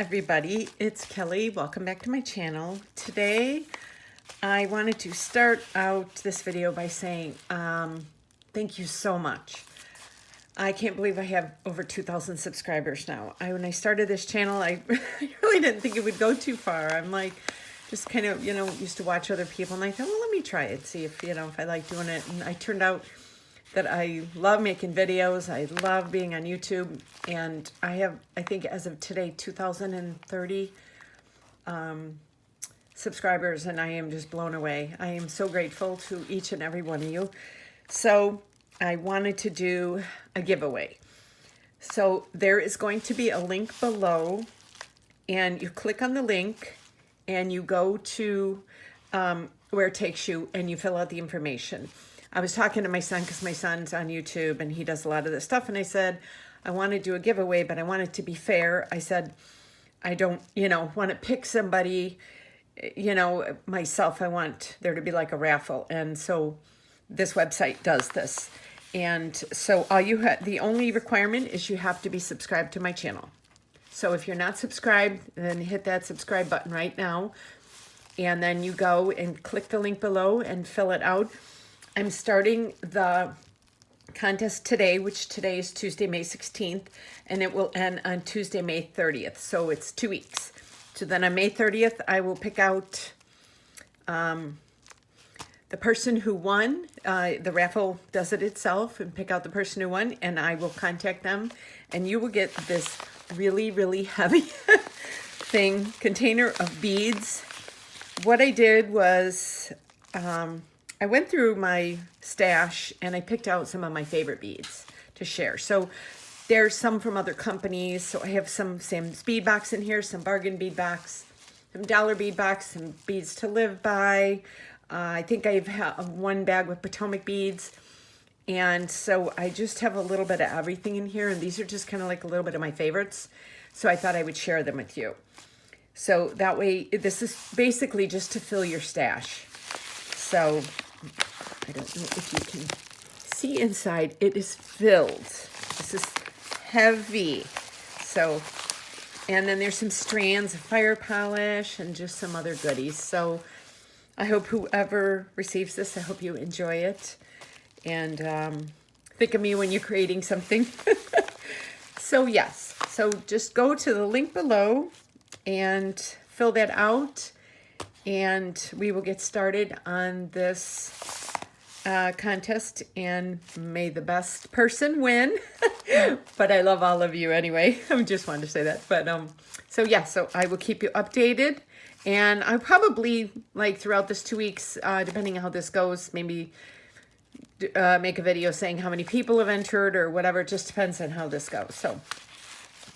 everybody, it's Kelly. Welcome back to my channel. Today I wanted to start out this video by saying thank you so much. I can't believe I have over 2,000 subscribers now. When I started this channel, I really didn't think it would go too far. I'm like, just kind of, used to watch other people, and I thought, well, let me try it, see if, if I like doing it. And I turned out that I love making videos. I love being on YouTube, and I have, I think as of today, 2,030 subscribers, and I am just blown away. I am so grateful to each and every one of you. So I wanted to do a giveaway. So there is going to be a link below, and you click on the link and you go to where it takes you, and you fill out the information. I was talking to my son because my son's on YouTube and he does a lot of this stuff. And I said, I want to do a giveaway, but I want it to be fair. I said, I don't, want to pick somebody, myself. I want there to be like a raffle. And so this website does this. And so the only requirement is you have to be subscribed to my channel. So if you're not subscribed, then hit that subscribe button right now. And then you go and click the link below and fill it out. I'm starting the contest today, which today is Tuesday, May 16th, and it will end on Tuesday, May 30th. So it's 2 weeks. So then on May 30th, I will pick out the person who won. The raffle does it itself, and pick out the person who won, and I will contact them, and you will get this really, really heavy container of beads. What I did was I went through my stash and I picked out some of my favorite beads to share. So there's some from other companies. So I have some Sam's bead box in here, some bargain bead box, some dollar bead box, some beads to live by. I think I have one bag with Potomac beads. And so I just have a little bit of everything in here. And these are just kind of like a little bit of my favorites. So I thought I would share them with you. So that way, this is basically just to fill your stash. So I don't know if you can see inside. It is filled. This is heavy. So, and then there's some strands of fire polish and just some other goodies. So I hope whoever receives this, I hope you enjoy it. And think of me when you're creating something. So yes, so just go to the link below and fill that out. And we will get started on this contest, and may the best person win. But I love all of you anyway. I just wanted to say that. But so yeah, so I will keep you updated, and I'll probably, like, throughout this 2 weeks, depending on how this goes, maybe make a video saying how many people have entered or whatever. It just depends on how this goes. So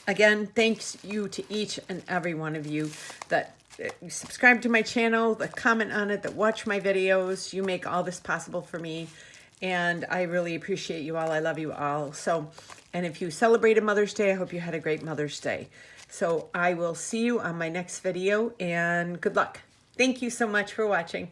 again, thanks you to each and every one of you that subscribe to my channel, that comment on it, that watch my videos. You make all this possible for me, and I really appreciate you all. I love you all. So, and if you celebrated Mother's Day, I hope you had a great Mother's Day. So I will see you on my next video, and good luck. Thank you so much for watching.